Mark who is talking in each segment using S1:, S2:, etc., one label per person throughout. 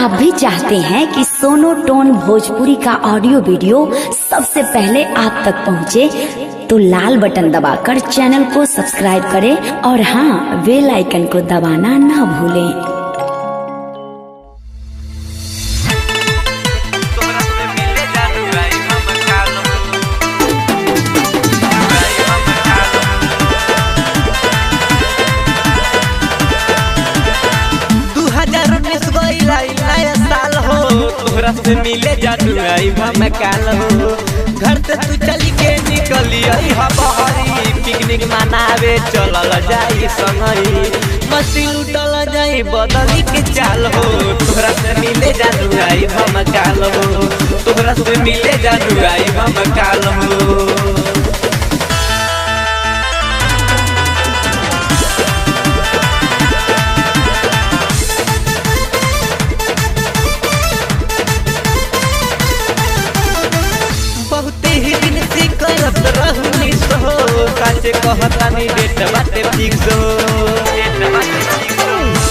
S1: आप भी चाहते हैं कि सोनो टोन भोजपुरी का ऑडियो वीडियो सबसे पहले आप तक पहुंचे, तो लाल बटन दबाकर चैनल को सब्सक्राइब करें और हाँ, बेल आइकन को दबाना ना भूलें।
S2: तोहरा से मिले जानू आई भमकाल हो। घर से तू चली के निकली आई बहरी, पिकनिक मनावे चलल जाई संगई, मस्ती लुटल जाई बदली के चाल हो। तोहरा से मिले जानू आई भमकाल हो, तोहरा से मिले जानू आई भमकाल हो। काचे कहतानी डेट बाटे फिक्स हो,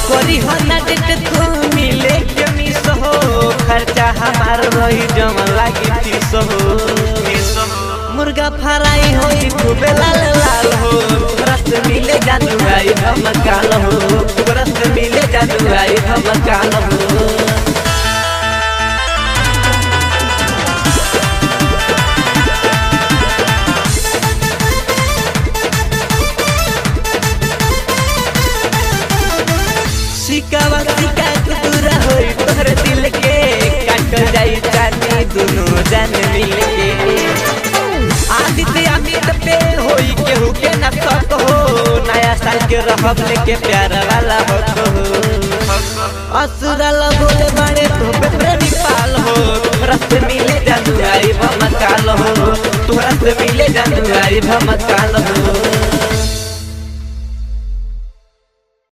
S2: कोरी हो ना डेट तो मिले के मिस हो। खर्चा हमार रही जमन लागी 30 हो। मुर्गा फ्राई होई खूबे लाल लाल हो। तोहरा से मिले जानू आई भमकाल हो, तोहरा से मिले जानू आई भमकाल हो। शिकावा शिकायत पूरा होई तोहरे दिल के, काटल जाई जानी दोनों जान मिल के। आदित्य अमित पे होई केहू के न शक हो, नया साल के रहब लेके प्यार वाला हक हो। असुरा लगोले बड़े तो प्रेमी पाल हो। तोहरा से मिले जानू आई भमकाल हो, तोहरा से मिले जानू आई भमकाल हो।